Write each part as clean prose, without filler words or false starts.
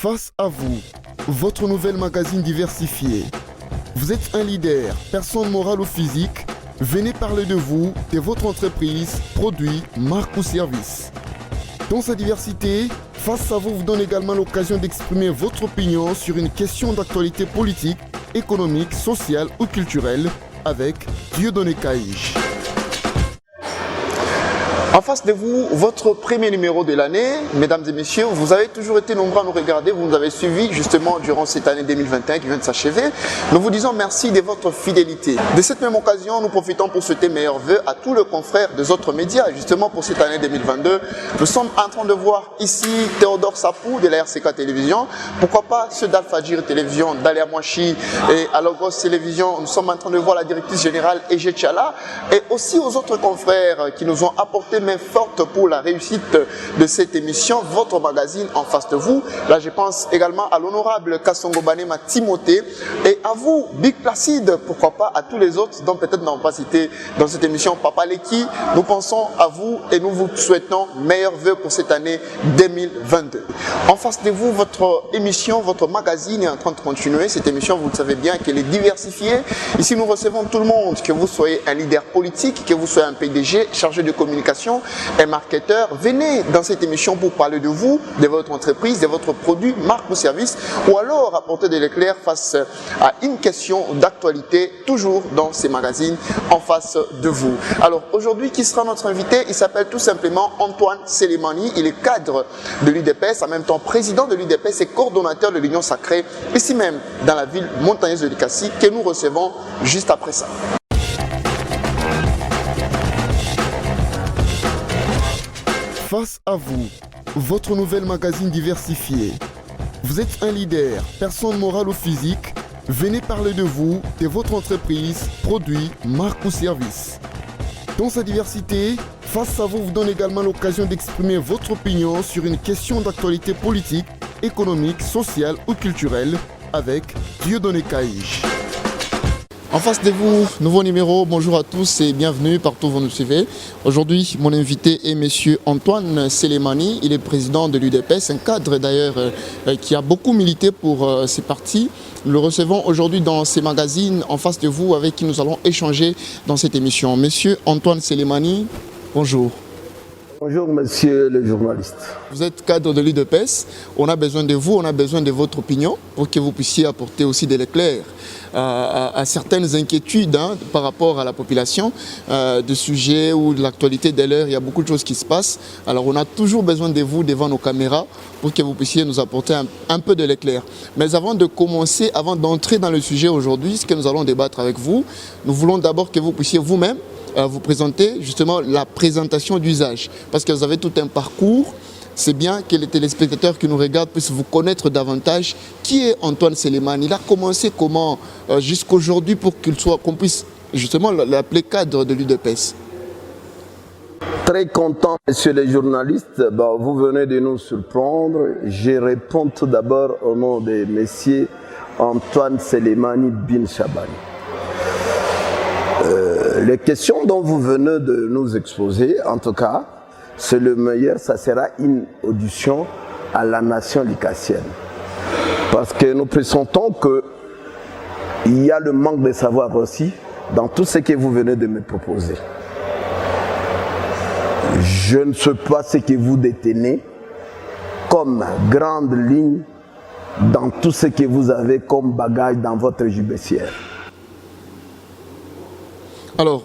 Face à vous, votre nouvel magazine diversifié. Vous êtes un leader, personne morale ou physique. Venez parler de vous, de votre entreprise, produit, marque ou service. Dans sa diversité, Face à vous vous donne également l'occasion d'exprimer votre opinion sur une question d'actualité politique, économique, sociale ou culturelle avec Dieudonné Caïche. En face de vous, votre premier numéro de l'année, mesdames et messieurs, vous avez toujours été nombreux à nous regarder, vous nous avez suivis justement durant cette année 2021 qui vient de s'achever. Nous vous disons merci de votre fidélité. De cette même occasion, nous profitons pour souhaiter meilleurs vœux à tous les confrères des autres médias, justement pour cette année 2022. Nous sommes en train de voir ici Théodore Sapou de la RCK Télévision, pourquoi pas ceux d'Alpha Gir Télévision, d'Alia Mouachi et Alogos Télévision. Nous sommes en train de voir la directrice générale Ege Tchala et aussi aux autres confrères qui nous ont apporté main forte pour la réussite de cette émission, votre magazine en face de vous. Là, je pense également à l'honorable Kassongo Banema Timothée et à vous, Big Placide, pourquoi pas à tous les autres dont peut-être n'ont pas cité dans cette émission, Papa Leki. Nous pensons à vous et nous vous souhaitons meilleurs vœux pour cette année 2022. En face de vous, votre émission, votre magazine est en train de continuer. Cette émission, vous le savez bien, qu'elle est diversifiée. Ici, nous recevons tout le monde, que vous soyez un leader politique, que vous soyez un PDG, chargé de communication, un marketeur. Venez dans cette émission pour parler de vous, de votre entreprise, de votre produit, marque ou service, ou alors apporter de l'éclair face à une question d'actualité, toujours dans ces magazines en face de vous. Alors aujourd'hui, qui sera notre invité? Il s'appelle tout simplement Antoine Selemani. Il est cadre de l'UDPS, en même temps président de l'UDPS et coordonnateur de l'Union Sacrée, ici même dans la ville montagneuse de Likasi, que nous recevons juste après ça. Face à vous, votre nouvel magazine diversifié. Vous êtes un leader, personne morale ou physique. Venez parler de vous, de votre entreprise, produit, marque ou service. Dans sa diversité, Face à vous vous donne également l'occasion d'exprimer votre opinion sur une question d'actualité politique, économique, sociale ou culturelle avec Dieudonné Caïche. En face de vous, nouveau numéro, bonjour à tous et bienvenue partout où vous nous suivez. Aujourd'hui, mon invité est M. Antoine Selemani, il est président de l'UDPS, un cadre d'ailleurs qui a beaucoup milité pour ces partis. Nous le recevons aujourd'hui dans ces magazines en face de vous avec qui nous allons échanger dans cette émission. M. Antoine Selemani, bonjour. Bonjour monsieur le journaliste. Vous êtes cadre de l'UDPS, on a besoin de vous, on a besoin de votre opinion pour que vous puissiez apporter aussi de l'éclair à certaines inquiétudes par rapport à la population, de sujets ou de l'actualité de l'heure, il y a beaucoup de choses qui se passent. Alors on a toujours besoin de vous devant nos caméras pour que vous puissiez nous apporter un peu de l'éclair. Mais avant de commencer, avant d'entrer dans le sujet aujourd'hui, ce que nous allons débattre avec vous, nous voulons d'abord que vous puissiez vous-même vous présenter justement la présentation d'usage. Parce que vous avez tout un parcours, c'est bien que les téléspectateurs qui nous regardent puissent vous connaître davantage. Qui est Antoine Selemani? Il a commencé comment jusqu'aujourd'hui pour qu'on puisse justement l'appeler cadre de l'UDPS? Très content, messieurs les journalistes. Vous venez de nous surprendre. Je réponds tout d'abord au nom de monsieur Antoine Selemani bin Chabani. Les questions dont vous venez de nous exposer, en tout cas, c'est le meilleur, ça sera une audition à la nation likassienne. Parce que nous pressentons qu'il y a le manque de savoir aussi dans tout ce que vous venez de me proposer. Je ne sais pas ce que vous détenez comme grande ligne dans tout ce que vous avez comme bagage dans votre jubessière. Alors,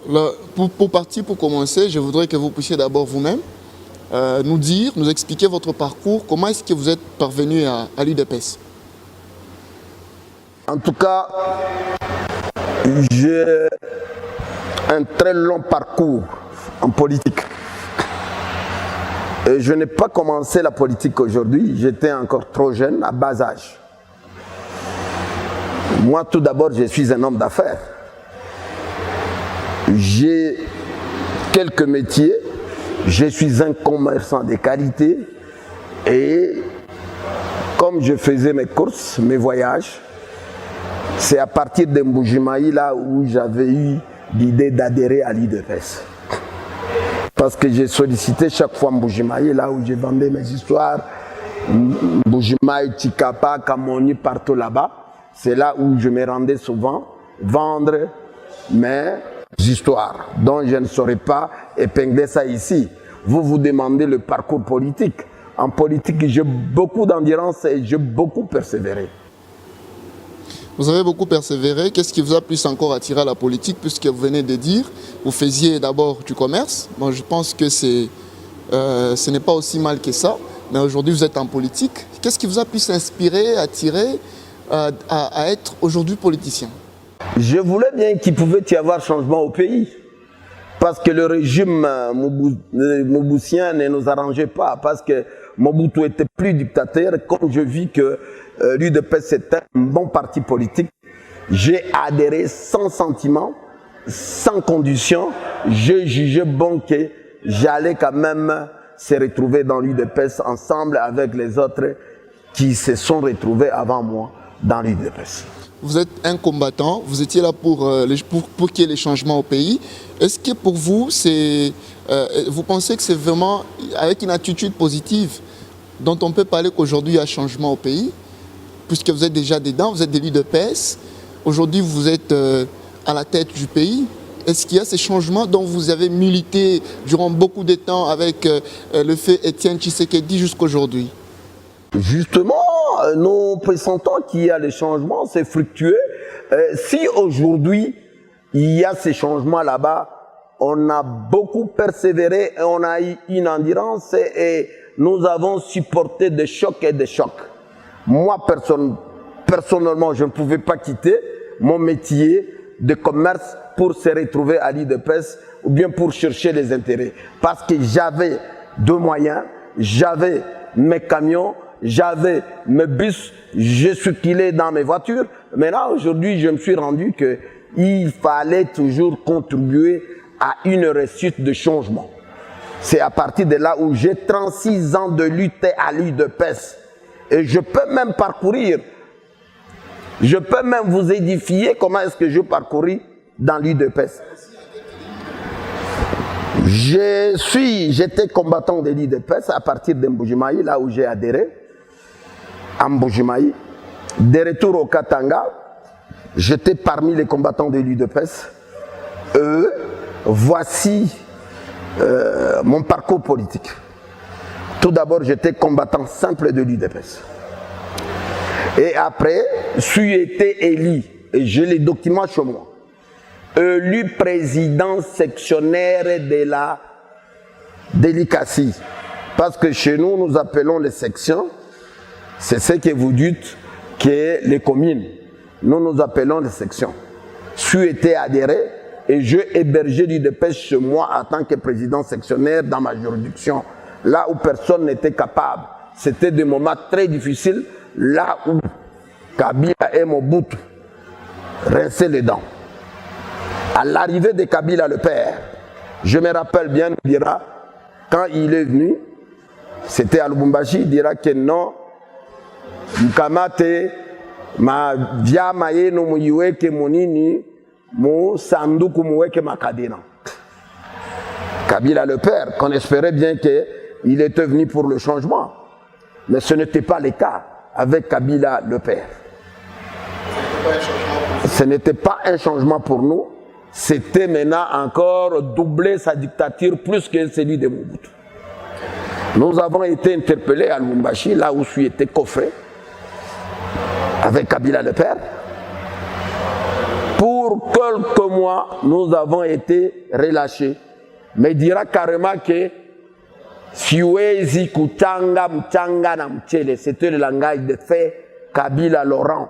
pour commencer, je voudrais que vous puissiez d'abord vous-même nous expliquer votre parcours. Comment est-ce que vous êtes parvenu à l'UDPS? En tout cas, j'ai un très long parcours en politique. Et je n'ai pas commencé la politique aujourd'hui, j'étais encore trop jeune, à bas âge. Moi, tout d'abord, je suis un homme d'affaires. J'ai quelques métiers, je suis un commerçant de qualité et comme je faisais mes courses, mes voyages, c'est à partir de Mbujimayi là où j'avais eu l'idée d'adhérer à l'UDPS. Parce que j'ai sollicité chaque fois Mbujimayi là où je vendais mes histoires Mbujimaï, Tikapa, Kamoni, partout là-bas. C'est là où je me rendais souvent vendre mes histoires, dont je ne saurais pas épingler ça ici. Vous vous demandez le parcours politique. En politique, j'ai beaucoup d'endurance et j'ai beaucoup persévéré. Vous avez beaucoup persévéré. Qu'est-ce qui vous a plus encore attiré à la politique, puisque vous venez de dire, vous faisiez d'abord du commerce. Moi, je pense que ce n'est pas aussi mal que ça. Mais aujourd'hui, vous êtes en politique. Qu'est-ce qui vous a plus inspiré, attiré à être aujourd'hui politicien? Je voulais bien qu'il pouvait y avoir changement au pays. Parce que le régime mobussien ne nous arrangeait pas. Parce que Mobutu était plus dictateur. Comme je vis que l'UDPS était un bon parti politique, j'ai adhéré sans sentiment, sans condition. Je jugeais bon que j'allais quand même se retrouver dans l'UDPS ensemble avec les autres qui se sont retrouvés avant moi dans l'UDPS. Vous êtes un combattant, vous étiez là pour qu'il y ait les changements au pays. Est-ce que pour vous, vous pensez que c'est vraiment avec une attitude positive dont on peut parler qu'aujourd'hui il y a changement au pays, puisque vous êtes déjà dedans, vous êtes de l'UDPS, aujourd'hui vous êtes à la tête du pays? Est-ce qu'il y a ces changements dont vous avez milité durant beaucoup de temps avec le feu Étienne Tshisekedi jusqu'aujourd'hui? Justement, nous pressentons qu'il y a des changements, c'est fructueux. Si aujourd'hui, il y a ces changements là-bas, on a beaucoup persévéré et on a eu une endurance et nous avons supporté des chocs et des chocs. Moi, personnellement, je ne pouvais pas quitter mon métier de commerce pour se retrouver à l'UDPS ou bien pour chercher les intérêts. Parce que j'avais deux moyens, j'avais mes camions, j'avais mes bus, je circulais dans mes voitures. Maintenant, aujourd'hui, je me suis rendu qu'il fallait toujours contribuer à une réussite de changement. C'est à partir de là où j'ai 36 ans de lutte à l'UDPS. Et je peux même parcourir, je peux même vous édifier comment est-ce que je parcouris dans l'UDPS. J'étais combattant de l'UDPS à partir de Mbujimaï, là où j'ai adhéré, à Mbujimaï. De retour au Katanga, j'étais parmi les combattants de l'UDPS. Voici mon parcours politique. Tout d'abord, j'étais combattant simple de l'UDPS. Et après, j'ai été élu, et j'ai les documents chez moi, élu président sectionnaire de l'ICACI. Parce que chez nous, nous appelons les sections, c'est ce que vous dites que les communes. Nous, nous appelons les sections. J'ai été adhéré et j'ai hébergé l'UDPS chez moi en tant que président sectionnaire dans ma juridiction. Là où personne n'était capable. C'était des moments très difficiles, là où Kabila et Mobutu rinçaient les dents. À l'arrivée de Kabila le père, je me rappelle bien, il dira, quand il est venu, c'était à Lubumbashi, il dira que non, Mkamate, ma via maye no muiweke monini, mo sanduku muweke makadena. Kabila le père, qu'on espérait bien qu'il était venu pour le changement. Mais ce n'était pas le cas avec Kabila le père. Ce n'était pas un changement pour nous. C'était maintenant encore doubler sa dictature plus que celui de Mobutu. Nous avons été interpellés à Lubumbashi, là où je suis été coffré, avec Kabila le père. Pour quelques mois, nous avons été relâchés. Mais il dira carrément que siwezi kuchanga mchanga na mchele, c'était le langage de fait Kabila Laurent,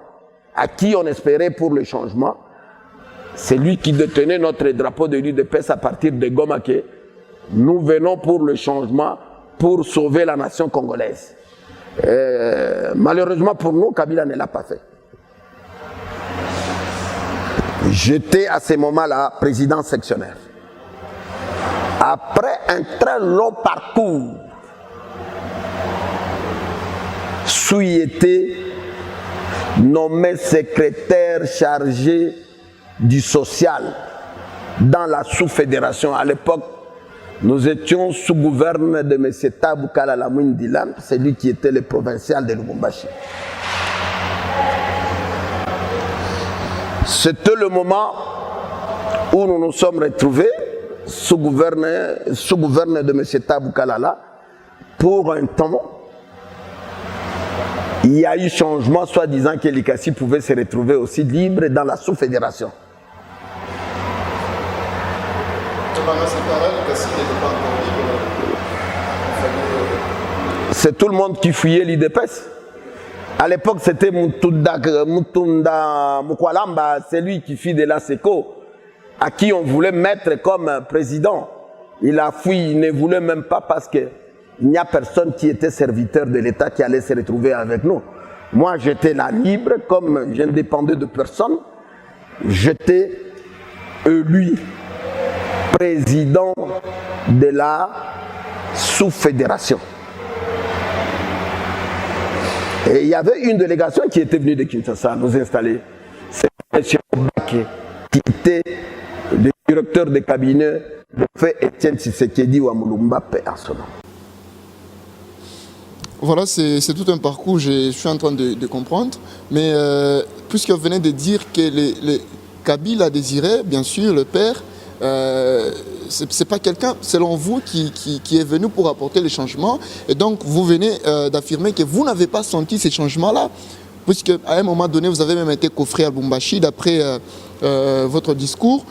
à qui on espérait pour le changement. C'est lui qui détenait notre drapeau de l'UDPS à partir de Goma que nous venons pour le changement, pour sauver la nation congolaise. Malheureusement pour nous, Kabila ne l'a pas fait. J'étais à ce moment-là président sectionnaire. Après un très long parcours, j'ai été nommé secrétaire chargé du social dans la sous-fédération. À l'époque, Nous étions sous gouverne de M. Taboukala Lamouine Dilan, c'est lui qui était le provincial de Lubumbashi. C'était le moment où nous nous sommes retrouvés sous gouverne de M. Taboukala pour un temps. Il y a eu changement, soi-disant que l'Ikassi pouvait se retrouver aussi libre dans la sous-fédération. C'est tout le monde qui fuyait l'IDPS. À l'époque, c'était Mutunda Mukwalamba, c'est lui qui fit de la SECO, à qui on voulait mettre comme président. Il a fui, il ne voulait même pas parce que il n'y a personne qui était serviteur de l'État qui allait se retrouver avec nous. Moi, j'étais là libre, comme je ne dépendais de personne. J'étais élu président de la sous-fédération. Et il y avait une délégation qui était venue de Kinshasa nous installer. C'est M. Obake, qui était le directeur de cabinet de fait Etienne Tshisekedi ou Amulumba en ce moment. Voilà, c'est tout un parcours, je suis en train de comprendre. Mais puisque vous venez de dire que les Kabila désirait, bien sûr, le père, c'est pas quelqu'un, selon vous, qui est venu pour apporter les changements. Et donc, vous venez d'affirmer que vous n'avez pas senti ces changements-là. Puisque à un moment donné, vous avez même été coffré à Lubumbashi, d'après votre discours.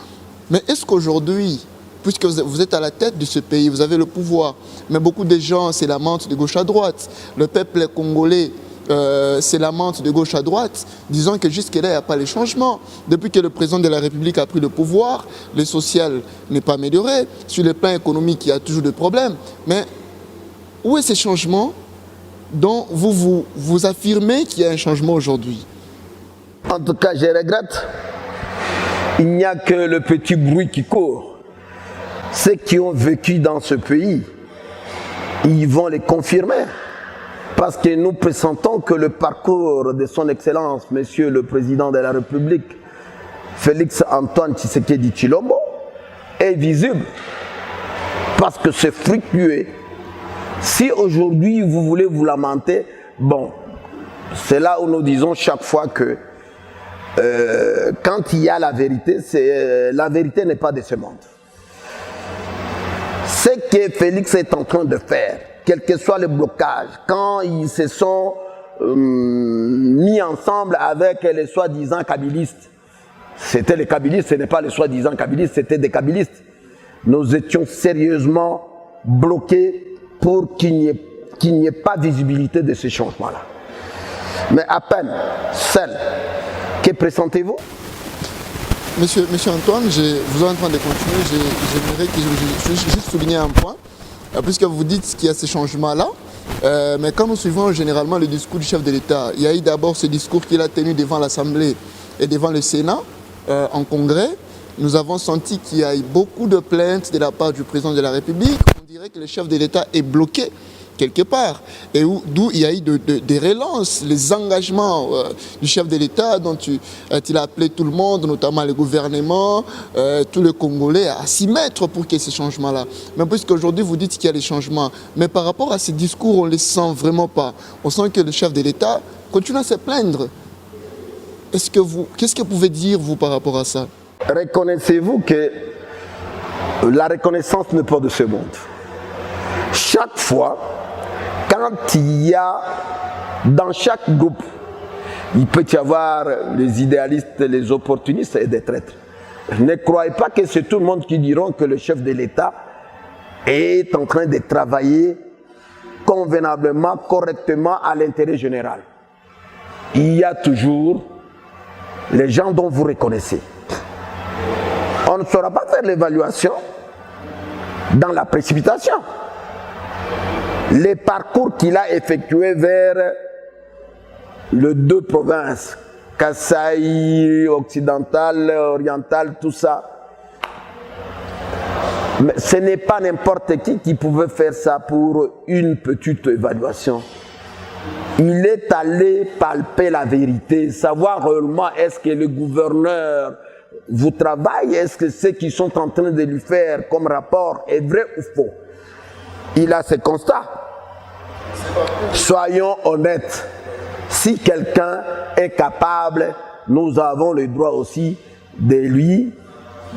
Mais est-ce qu'aujourd'hui, puisque vous êtes à la tête de ce pays, vous avez le pouvoir, mais beaucoup de gens se lamentent de gauche à droite, le peuple congolais se lamente de gauche à droite, disant que jusque-là, il n'y a pas les changements. Depuis que le président de la République a pris le pouvoir, le social n'est pas amélioré. Sur le plan économique, il y a toujours des problèmes. Mais où est ces changements dont vous affirmez qu'il y a un changement aujourd'hui? En tout cas, je regrette. Il n'y a que le petit bruit qui court. Ceux qui ont vécu dans ce pays, ils vont les confirmer. Parce que nous pressentons que le parcours de son Excellence, Monsieur le Président de la République, Félix Antoine Tshisekedi Tshilombo, est visible. Parce que c'est fructueux. Si aujourd'hui vous voulez vous lamenter, bon, c'est là où nous disons chaque fois que quand il y a la vérité, la vérité n'est pas de ce monde. Ce que Félix est en train de faire, quel que soit le blocage, quand ils se sont mis ensemble avec les soi-disant kabylistes, c'était les kabylistes, ce n'est pas les soi-disant kabylistes, c'était des kabylistes. Nous étions sérieusement bloqués pour qu'il n'y ait pas de visibilité de ces changements-là. Mais à peine, celle, que pressentez-vous? Monsieur Antoine, vous êtes en train de continuer, j'aimerais que je juste souligner un point, puisque vous dites qu'il y a ces changements-là, mais quand nous suivons généralement le discours du chef de l'État, il y a eu d'abord ce discours qu'il a tenu devant l'Assemblée et devant le Sénat, en congrès. Nous avons senti qu'il y a eu beaucoup de plaintes de la part du président de la République. On dirait que le chef de l'État est bloqué quelque part, et d'où il y a eu des relances, les engagements du chef de l'État dont il a appelé tout le monde, notamment le gouvernement, tous les Congolais à s'y mettre pour qu'il y ait ces changements-là. Mais puisqu'aujourd'hui vous dites qu'il y a des changements, mais par rapport à ces discours, on ne les sent vraiment pas. On sent que le chef de l'État continue à se plaindre. Qu'est-ce que vous pouvez dire, vous, par rapport à ça? Reconnaissez-vous que la reconnaissance n'est pas de ce monde. Chaque fois, quand il y a, dans chaque groupe, il peut y avoir les idéalistes, les opportunistes et des traîtres. Ne croyez pas que c'est tout le monde qui diront que le chef de l'État est en train de travailler convenablement, correctement à l'intérêt général. Il y a toujours les gens dont vous reconnaissez. On ne saura pas faire l'évaluation dans la précipitation. Les parcours qu'il a effectués vers les deux provinces, Kasaï, occidental, oriental, tout ça. Mais ce n'est pas n'importe qui pouvait faire ça pour une petite évaluation. Il est allé palper la vérité, savoir réellement est-ce que le gouverneur vous travaillez, est-ce que ce qu'ils sont en train de lui faire comme rapport est vrai ou faux? Il a ce constat. Soyons honnêtes. Si quelqu'un est capable, nous avons le droit aussi de lui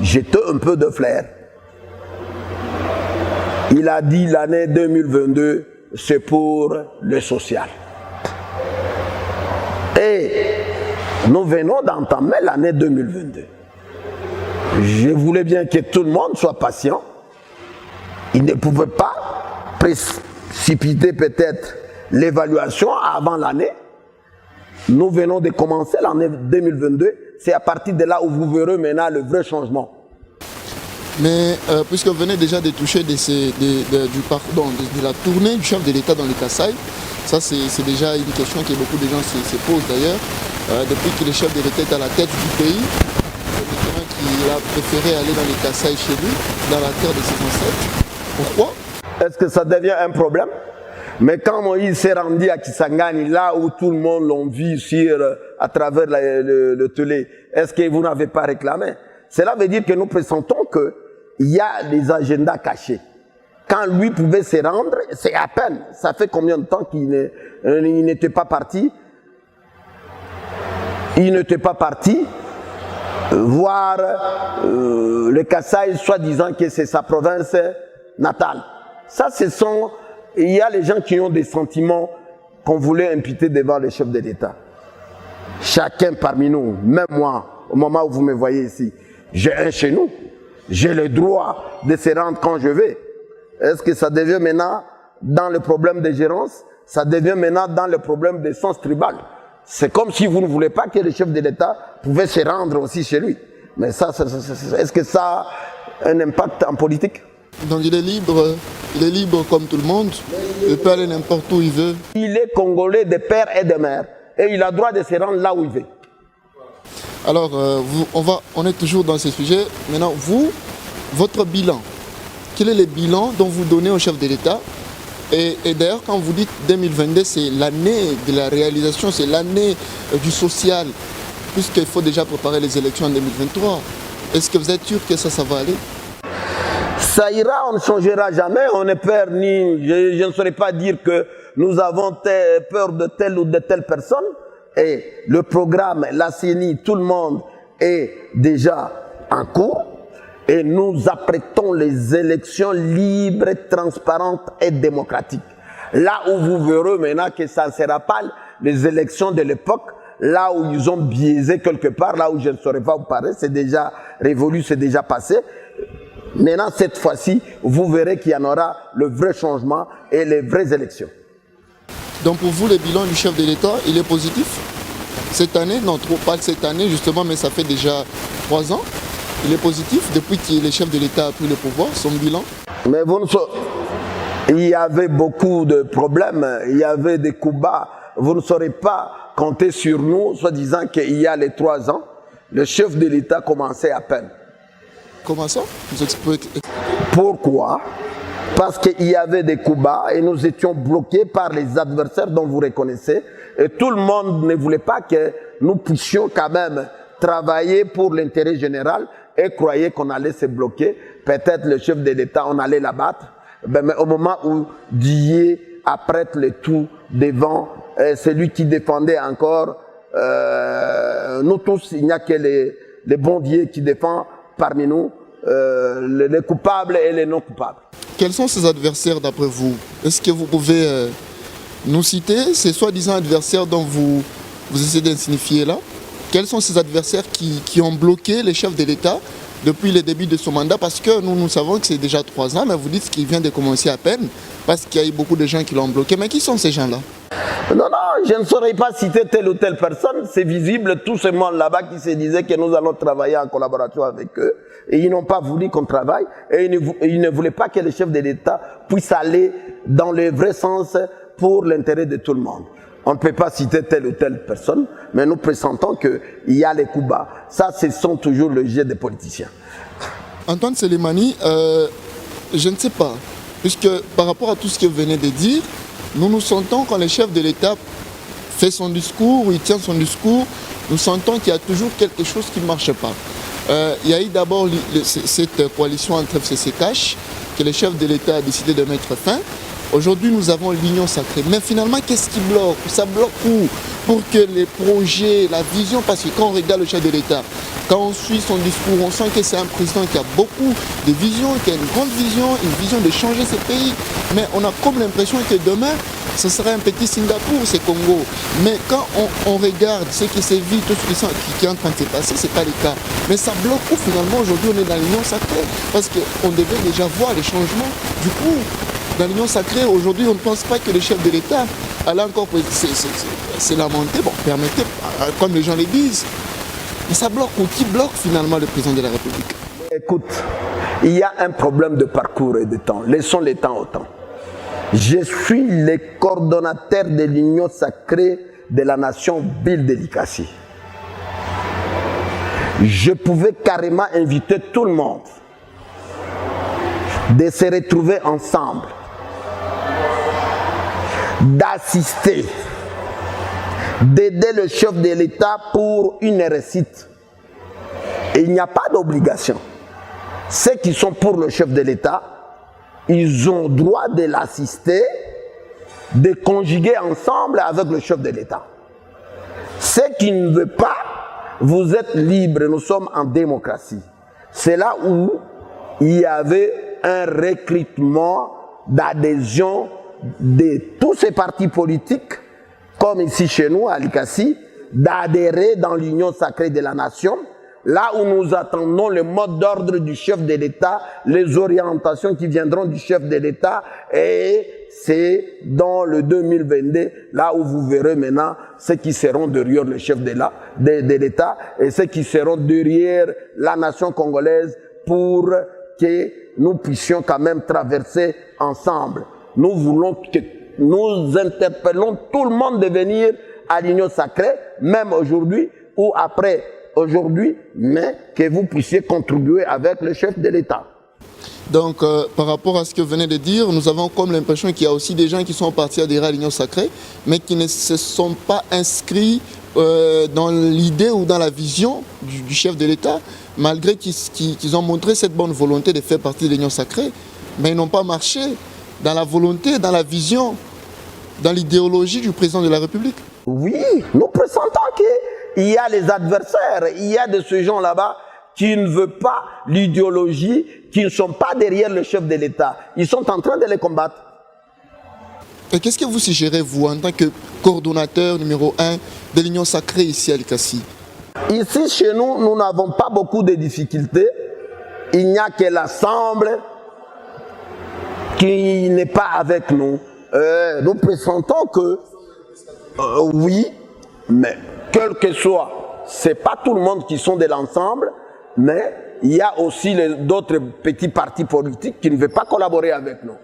jeter un peu de flair. Il a dit l'année 2022, c'est pour le social. Et nous venons d'entamer l'année 2022. Je voulais bien que tout le monde soit patient. Il ne pouvait pas précipiter peut-être l'évaluation avant l'année. Nous venons de commencer l'année 2022. C'est à partir de là où vous verrez maintenant le vrai changement. Mais puisque vous venez déjà de toucher de la tournée du chef de l'État dans le Kasaï, ça c'est déjà une question que beaucoup de gens se posent d'ailleurs. Depuis que le chef de l'État est à la tête du pays, qu'il a préféré aller dans le Kasaï chez lui, dans la terre de ses ancêtres. Pourquoi? Est-ce que ça devient un problème? Mais quand Moïse s'est rendu à Kisangani, là où tout le monde l'a vu à travers le télé, est-ce que vous n'avez pas réclamé? Cela veut dire que nous pressentons qu'il y a des agendas cachés. Quand lui pouvait se rendre, c'est à peine. Ça fait combien de temps qu'il n'était pas parti? Il n'était pas parti voir le Kasaï, soi-disant que c'est sa province natale. Ça, il y a les gens qui ont des sentiments qu'on voulait imputer devant les chefs de l'État. Chacun parmi nous, même moi, au moment où vous me voyez ici, j'ai un chez nous. J'ai le droit de se rendre quand je vais. Est-ce que ça devient maintenant dans le problème de gérance? Ça devient maintenant dans le problème de sens tribal. C'est comme si vous ne voulez pas que le chef de l'État pouvait se rendre aussi chez lui. Mais ça, est-ce que ça a un impact en politique? Donc il est libre comme tout le monde, il peut aller n'importe où il veut. Il est congolais de père et de mère, et il a le droit de se rendre là où il veut. Alors, on est toujours dans ce sujet. Maintenant, votre bilan, quel est le bilan dont vous donnez au chef de l'État? Et d'ailleurs, quand vous dites 2022, c'est l'année de la réalisation, c'est l'année du social, puisqu'il faut déjà préparer les élections en 2023. Est-ce que vous êtes sûr que ça va aller? Ça ira, on ne changera jamais, on ne perd ni... Je ne saurais pas dire que nous avons peur de telle ou de telle personne. Et le programme, la CENI, tout le monde est déjà en cours. Et nous apprêtons les élections libres, transparentes et démocratiques. Là où vous verrez maintenant que ça ne sera pas les élections de l'époque, là où ils ont biaisé quelque part, là où je ne saurais pas vous parler, c'est déjà révolu, c'est déjà passé. Maintenant, cette fois-ci, vous verrez qu'il y en aura le vrai changement et les vraies élections. Donc pour vous, le bilan du chef de l'État, il est positif? Cette année, non, trop pas cette année justement, mais ça fait déjà 3 ans. Il est positif depuis que le chef de l'État a pris le pouvoir, son bilan? Mais il y avait beaucoup de problèmes, il y avait des coups bas. Vous ne saurez pas compter sur nous, soi-disant qu'il y a les 3 ans, le chef de l'État commençait à peine. Comment ça? Pourquoi? Parce qu'il y avait des coups bas et nous étions bloqués par les adversaires dont vous reconnaissez. Et tout le monde ne voulait pas que nous puissions quand même travailler pour l'intérêt général et croyait qu'on allait se bloquer. Peut-être le chef de l'État, on allait l'abattre. Mais au moment où Dié apprête le tout devant celui qui défendait encore, nous tous, il n'y a que les bons Dié qui défendent parmi nous, les coupables et les non coupables. Quels sont ces adversaires d'après vous? Est-ce que vous pouvez nous citer ces soi-disant adversaires dont vous essayez d'insignifier là? Quels sont ces adversaires qui ont bloqué les chefs de l'État depuis le début de son mandat? Parce que nous savons que c'est déjà 3 ans, mais vous dites qu'il vient de commencer à peine, parce qu'il y a eu beaucoup de gens qui l'ont bloqué. Mais qui sont ces gens-là? Non, je ne saurais pas citer telle ou telle personne. C'est visible, tout ce monde là-bas qui se disait que nous allons travailler en collaboration avec eux. Et ils n'ont pas voulu qu'on travaille. Et ils ne voulaient pas que le chef de l'État puisse aller dans le vrai sens pour l'intérêt de tout le monde. On ne peut pas citer telle ou telle personne, mais nous pressentons qu'il y a les coups bas. Ça, ce sont toujours le jeu des politiciens. Antoine Selemani, je ne sais pas, puisque par rapport à tout ce que vous venez de dire, nous sentons quand le chef de l'État fait son discours, il tient son discours, nous sentons qu'il y a toujours quelque chose qui ne marche pas. il y a eu d'abord cette coalition entre FCC-CACH que le chef de l'État a décidé de mettre fin. Aujourd'hui, nous avons l'Union sacrée. Mais finalement, qu'est-ce qui bloque? Ça bloque où? Pour que les projets, la vision, parce que quand on regarde le chef de l'État, quand on suit son discours, on sent que c'est un président qui a beaucoup de visions, qui a une grande vision, une vision de changer ce pays. Mais on a comme l'impression que demain, ce serait un petit Singapour, ce Congo. Mais quand on regarde ce qui se vit, tout ce qui est en train de se passer, ce n'est pas le cas. Mais ça bloque où finalement aujourd'hui on est dans l'Union sacrée? Parce qu'on devait déjà voir les changements. Du coup, dans l'Union sacrée, aujourd'hui, on ne pense pas que le chef de l'État allait encore se lamenter. Bon, permettez, comme les gens le disent. Mais ça bloque ou qui bloque finalement le président de la République? Écoute, il y a un problème de parcours et de temps. Laissons les temps au temps. Je suis le coordonnateur de l'Union sacrée de la nation Bill Delikassi. Je pouvais carrément inviter tout le monde de se retrouver ensemble, d'assister, d'aider le chef de l'État pour une réussite. Et il n'y a pas d'obligation. Ceux qui sont pour le chef de l'État, ils ont droit de l'assister, de conjuguer ensemble avec le chef de l'État. Ceux qui ne veulent pas, vous êtes libres, nous sommes en démocratie. C'est là où il y avait un recrutement d'adhésion de tous ces partis politiques, comme ici chez nous, à Likassi, d'adhérer dans l'Union sacrée de la nation, là où nous attendons le mode d'ordre du chef de l'État, les orientations qui viendront du chef de l'État, et c'est dans le 2022, là où vous verrez maintenant ceux qui seront derrière le chef de l'État et ceux qui seront derrière la nation congolaise pour que nous puissions quand même traverser ensemble. Nous voulons que nous interpellons tout le monde de venir à l'Union sacrée, même aujourd'hui ou après aujourd'hui, mais que vous puissiez contribuer avec le chef de l'État. Donc, par rapport à ce que vous venez de dire, nous avons comme l'impression qu'il y a aussi des gens qui sont partis adhérer à l'Union sacrée, mais qui ne se sont pas inscrits dans l'idée ou dans la vision du chef de l'État, malgré qu'ils ont montré cette bonne volonté de faire partie de l'Union sacrée, mais ils n'ont pas marché dans la volonté, dans la vision, dans l'idéologie du président de la République. Oui, nous pressentons qu'il y a les adversaires, il y a de ces gens là-bas qui ne veulent pas l'idéologie, qui ne sont pas derrière le chef de l'État. Ils sont en train de les combattre. Et qu'est-ce que vous suggérez, vous, en tant que coordonnateur numéro 1 de l'Union sacrée ici à Likassi? Ici, chez nous, nous n'avons pas beaucoup de difficultés. Il n'y a que l'Assemblée qui n'est pas avec nous. Nous pressentons que, oui, mais quel que soit, ce n'est pas tout le monde qui sont de l'ensemble, mais il y a aussi d'autres petits partis politiques qui ne veulent pas collaborer avec nous.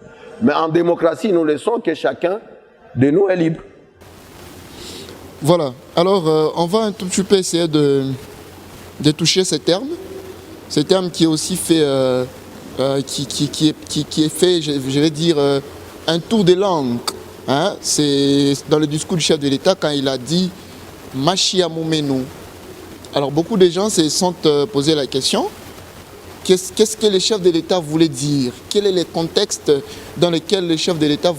Mais en démocratie, nous laissons que chacun de nous est libre. Voilà. Alors, on va un tout petit peu essayer de toucher ces termes qui est aussi fait, qui est fait, je vais dire, un tour de langue. Hein? C'est dans le discours du chef de l'État quand il a dit « Machia Moumenu ». Alors, beaucoup de gens se sont posé la question, qu'est-ce que le chef de l'État voulait dire? Quel est le contexte dans lequel le chef de l'État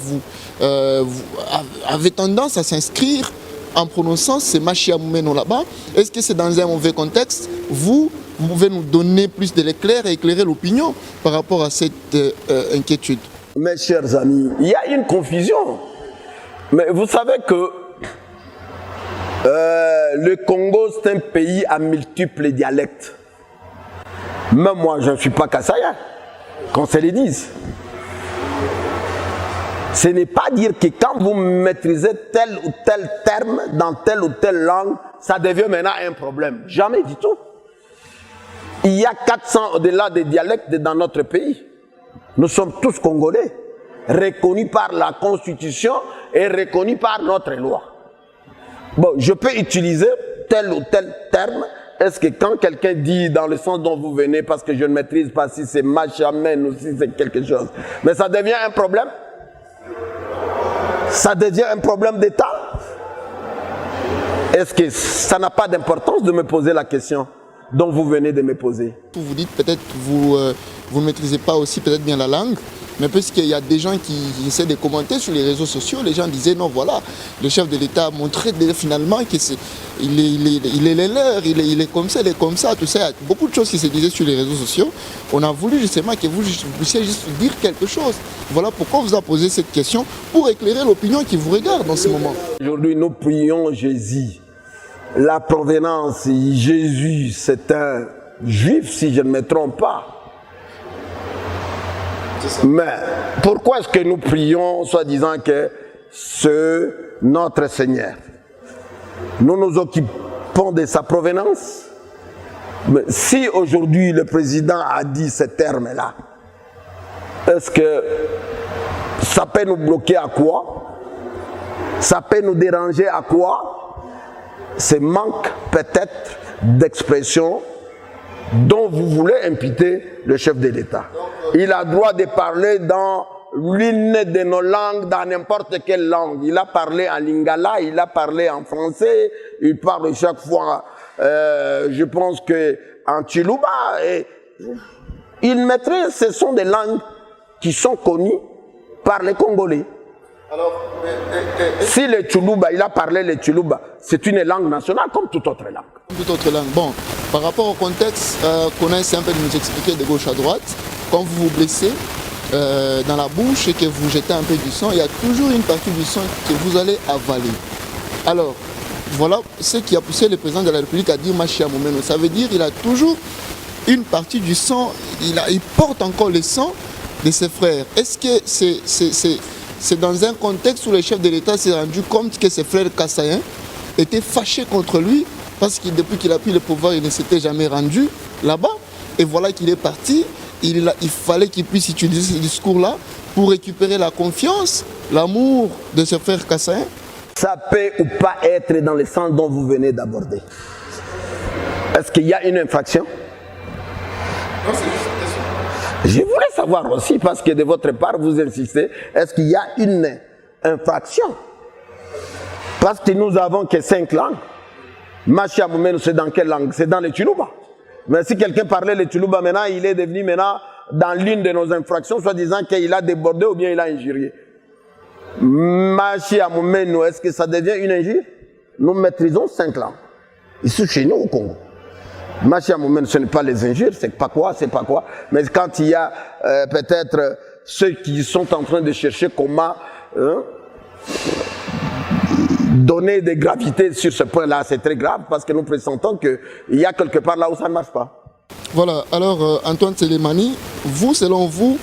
avait tendance à s'inscrire en prononçant ce Machia Moumenu là-bas? Est-ce que c'est dans un mauvais contexte? Vous pouvez nous donner plus de l'éclair et éclairer l'opinion par rapport à cette inquiétude. Mes chers amis, il y a une confusion. Mais vous savez que le Congo, c'est un pays à multiples dialectes. Même moi, je ne suis pas Kassaya, qu'on se le dise. Ce n'est pas dire que quand vous maîtrisez tel ou tel terme dans telle ou telle langue, ça devient maintenant un problème. Jamais du tout. Il y a 400 au-delà des dialectes dans notre pays. Nous sommes tous Congolais, reconnus par la Constitution et reconnus par notre loi. Bon, je peux utiliser tel ou tel terme. Est-ce que quand quelqu'un dit dans le sens dont vous venez, parce que je ne maîtrise pas si c'est machamen ou si c'est quelque chose, mais ça devient un problème? Ça devient un problème d'État? Est-ce que ça n'a pas d'importance de me poser la question? dont vous venez de me poser. Vous dites peut-être que vous ne maîtrisez pas aussi peut-être bien la langue, mais puisqu'il y a des gens qui essaient de commenter sur les réseaux sociaux, les gens disaient non, voilà, le chef de l'État a montré finalement qu'il est les leurs, il est comme ça, tout ça. Il y a beaucoup de choses qui se disaient sur les réseaux sociaux. On a voulu justement que vous puissiez juste dire quelque chose. Voilà pourquoi on vous a posé cette question, pour éclairer l'opinion qui vous regarde en ce moment. Aujourd'hui, nous prions Jésus. La provenance, Jésus, c'est un juif, si je ne me trompe pas. Mais pourquoi est-ce que nous prions, soi-disant que c'est notre Seigneur? Nous nous occupons de sa provenance. Mais si aujourd'hui le président a dit ces termes-là, est-ce que ça peut nous bloquer à quoi? Ça peut nous déranger à quoi? Ce manque peut-être d'expression dont vous voulez imputer le chef de l'État. Il a droit de parler dans l'une de nos langues, dans n'importe quelle langue. Il a parlé en lingala, il a parlé en français, il parle chaque fois, je pense que en Tshilouba. Et il maîtrise, ce sont des langues qui sont connues par les Congolais. Alors, si le Tshilouba, il a parlé le Tshilouba, c'est une langue nationale comme toute autre langue. Toute autre langue. Bon, par rapport au contexte qu'on a essayé un peu de nous expliquer de gauche à droite, quand vous vous blessez dans la bouche et que vous jetez un peu du sang, il y a toujours une partie du sang que vous allez avaler. Alors, voilà ce qui a poussé le président de la République à dire Machia Moumeno. Ça veut dire qu'il a toujours une partie du sang, il porte encore le sang de ses frères. Est-ce que c'est dans un contexte où le chef de l'État s'est rendu compte que ses frères kassaïens étaient fâchés contre lui parce que depuis qu'il a pris le pouvoir, il ne s'était jamais rendu là-bas. Et voilà qu'il est parti. Il fallait qu'il puisse utiliser ce discours-là pour récupérer la confiance, l'amour de ses frères kassaïens. Ça peut ou pas être dans le sens dont vous venez d'aborder. Est-ce qu'il y a une infraction? Non, c'est juste une question. Je voulais savoir aussi, parce que de votre part, vous insistez, est-ce qu'il y a une infraction? Parce que nous avons que 5 langues. Machia Moumeno, c'est dans quelle langue? C'est dans le Tshilouba. Mais si quelqu'un parlait le Tshilouba maintenant, il est devenu maintenant dans l'une de nos infractions, soit disant qu'il a débordé ou bien il a injurié. Machia Moumeno, est-ce que ça devient une injure? Nous maîtrisons 5 langues. Ici chez nous au Congo. Machia Moumeno, ce n'est pas les injures, c'est pas quoi. Mais quand il y a peut-être ceux qui sont en train de chercher comment donner des gravités sur ce point-là, c'est très grave parce que nous pressentons qu'il y a quelque part là où ça ne marche pas. Voilà, alors Antoine Tselemani, vous, selon vous,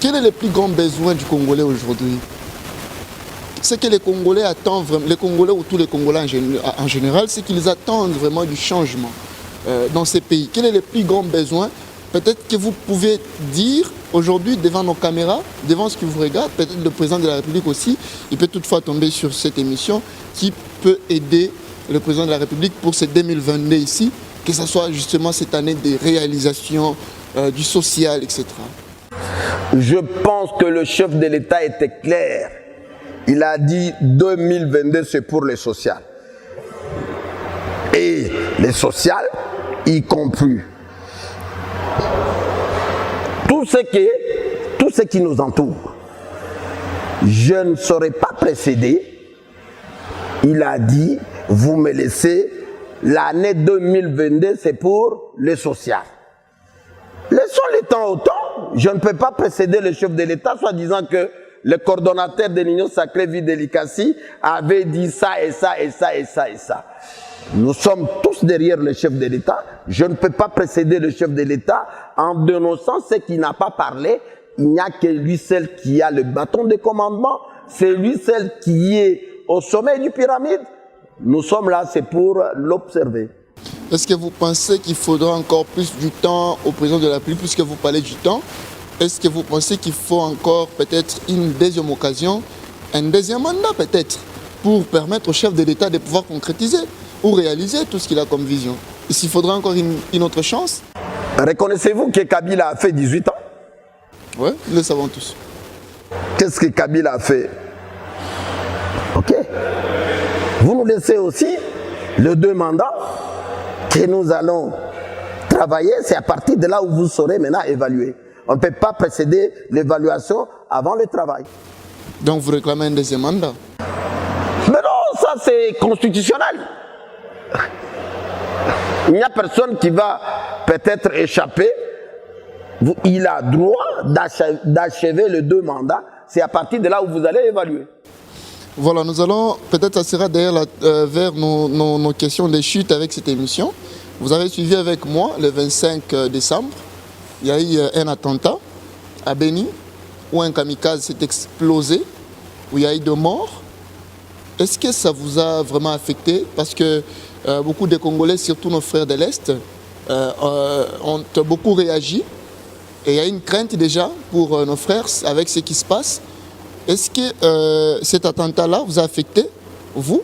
quel est le plus grand besoin du Congolais aujourd'hui? Ce que les Congolais attendent, les Congolais ou tous les Congolais en général, c'est qu'ils attendent vraiment du changement dans ces pays. Quel est le plus grand besoin? Peut-être que vous pouvez dire aujourd'hui devant nos caméras, devant ce qui vous regarde, peut-être le président de la République aussi, il peut toutefois tomber sur cette émission qui peut aider le président de la République pour ce 2022 ici, que ce soit justement cette année des réalisations, du social, etc. Je pense que le chef de l'État était clair. Il a dit 2022 c'est pour le social. Et le social, y compris tout ce qui nous entoure. Je ne serai pas précédé. Il a dit, vous me laissez, l'année 2022 c'est pour le social. Laissons le temps au temps. Je ne peux pas précéder le chef de l'État, soit disant que le coordonnateur de l'Union Sacrée Vie Délicatie avait dit ça et ça et ça et ça et ça. Nous sommes tous derrière le chef de l'État. Je ne peux pas précéder le chef de l'État en dénonçant ce qui n'a pas parlé. Il n'y a que lui seul qui a le bâton de commandement. C'est lui seul qui est au sommet du pyramide. Nous sommes là, c'est pour l'observer. Est-ce que vous pensez qu'il faudra encore plus du temps au président de la République, puisque vous parlez du temps? Est-ce que vous pensez qu'il faut encore peut-être une deuxième occasion, un deuxième mandat peut-être, pour permettre au chef de l'État de pouvoir concrétiser ou réaliser tout ce qu'il a comme vision? Est-ce qu'il faudra encore une autre chance? Reconnaissez-vous que Kabila a fait 18 ans? Oui, nous le savons tous. Qu'est-ce que Kabila a fait? Ok. Vous nous laissez aussi les 2 mandats que nous allons travailler, c'est à partir de là où vous saurez maintenant évaluer. On ne peut pas précéder l'évaluation avant le travail. Donc vous réclamez un deuxième mandat? Mais non, ça c'est constitutionnel. Il n'y a personne qui va peut-être échapper. Il a droit d'achever les 2 mandats. C'est à partir de là où vous allez évaluer. Voilà, nous allons, peut-être ça sera derrière vers nos questions de chute avec cette émission. Vous avez suivi avec moi le 25 décembre, il y a eu un attentat à Beni où un kamikaze s'est explosé, où il y a eu 2 morts. Est-ce que ça vous a vraiment affecté? Parce que beaucoup de Congolais, surtout nos frères de l'Est, ont beaucoup réagi. Et il y a une crainte déjà pour nos frères avec ce qui se passe. Est-ce que cet attentat-là vous a affecté, vous?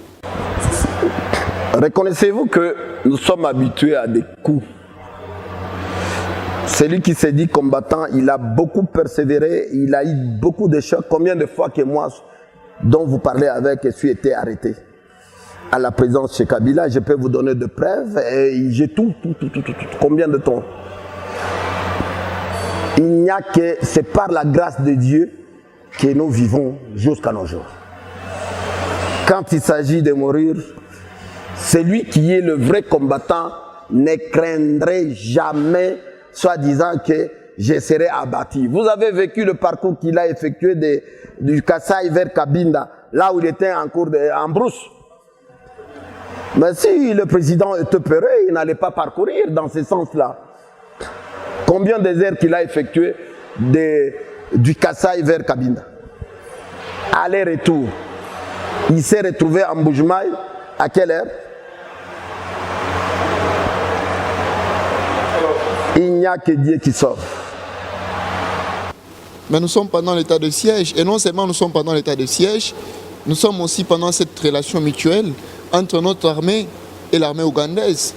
Reconnaissez-vous que nous sommes habitués à des coups. Celui qui s'est dit combattant, il a beaucoup persévéré, il a eu beaucoup de chocs. Combien de fois que moi, dont vous parlez avec, je suis été arrêté à la présence chez Kabila, je peux vous donner de preuves et j'ai tout. Combien de temps? Il n'y a que, c'est par la grâce de Dieu que nous vivons jusqu'à nos jours. Quand il s'agit de mourir, celui qui est le vrai combattant ne craindrait jamais, soi-disant que je serai abattu. Vous avez vécu le parcours qu'il a effectué du Kasaï vers Kabinda, là où il était en cours en brousse. Mais si le président était peureux, il n'allait pas parcourir dans ce sens-là. Combien des heures qu'il a effectué du Kasaï vers Kabinda? Aller-retour. Il s'est retrouvé en Boujmaï à quelle heure? Il n'y a que Dieu qui sauve. Mais nous sommes pendant l'état de siège. Et non seulement nous sommes pendant l'état de siège, nous sommes aussi pendant cette relation mutuelle entre notre armée et l'armée ougandaise.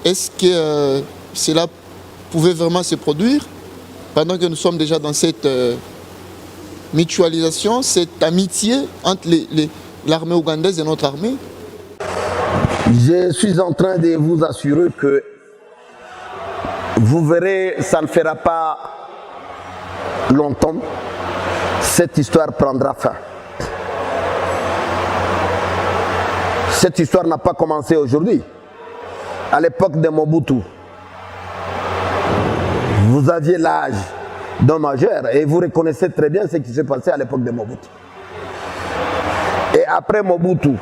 Est-ce que cela pouvait vraiment se produire pendant que nous sommes déjà dans cette mutualisation, cette amitié entre l'armée ougandaise et notre armée? Je suis en train de vous assurer que vous verrez, ça ne fera pas longtemps. Cette histoire prendra fin. Cette histoire n'a pas commencé aujourd'hui. À l'époque de Mobutu, vous aviez l'âge d'un majeur et vous reconnaissez très bien ce qui s'est passé à l'époque de Mobutu. Et après Mobutu,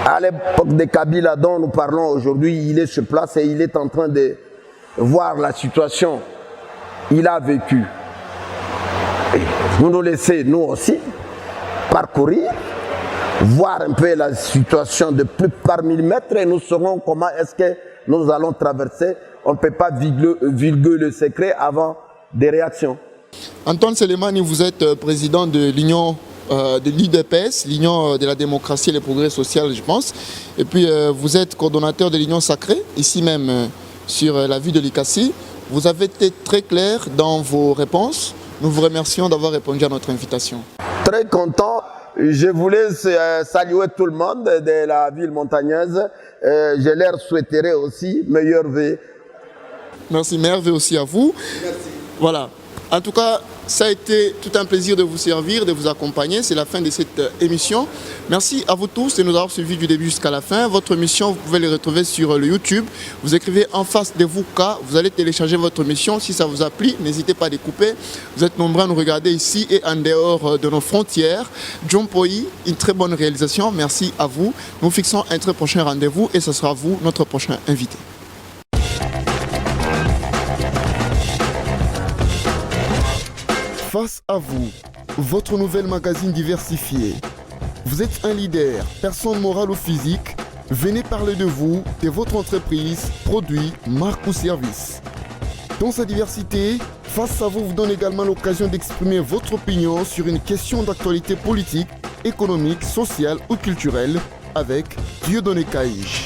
à l'époque de Kabila dont nous parlons aujourd'hui, il est sur place et il est en train de voir la situation. Il a vécu. Et vous nous laissez, nous aussi, parcourir, voir un peu la situation de plus par millimètre et nous saurons comment est-ce que nous allons traverser. On ne peut pas vulguer le secret avant des réactions. Antoine Selemani, vous êtes président de l'Union de l'UDPS, l'Union de la démocratie et le progrès social, je pense. Et puis vous êtes coordonnateur de l'Union sacrée, ici même sur la ville de Likasi. Vous avez été très clair dans vos réponses. Nous vous remercions d'avoir répondu à notre invitation. Très content. Je voulais saluer tout le monde de la ville montagneuse. Je leur souhaiterais aussi meilleure vie. Merci, merveille aussi à vous. Merci. Voilà. En tout cas, ça a été tout un plaisir de vous servir, de vous accompagner. C'est la fin de cette émission. Merci à vous tous de nous avoir suivis du début jusqu'à la fin. Votre émission, vous pouvez les retrouver sur le YouTube. Vous écrivez En face de vous K. Vous allez télécharger votre émission. Si ça vous a plu, n'hésitez pas à découper. Vous êtes nombreux à nous regarder ici et en dehors de nos frontières. John Poi, une très bonne réalisation. Merci à vous. Nous fixons un très prochain rendez-vous et ce sera vous, notre prochain invité. Face à vous, votre nouvelle magazine diversifié. Vous êtes un leader, personne morale ou physique. Venez parler de vous, de votre entreprise, produit, marque ou service. Dans sa diversité, Face à vous vous donne également l'occasion d'exprimer votre opinion sur une question d'actualité politique, économique, sociale ou culturelle avec Dieudonné Caïche.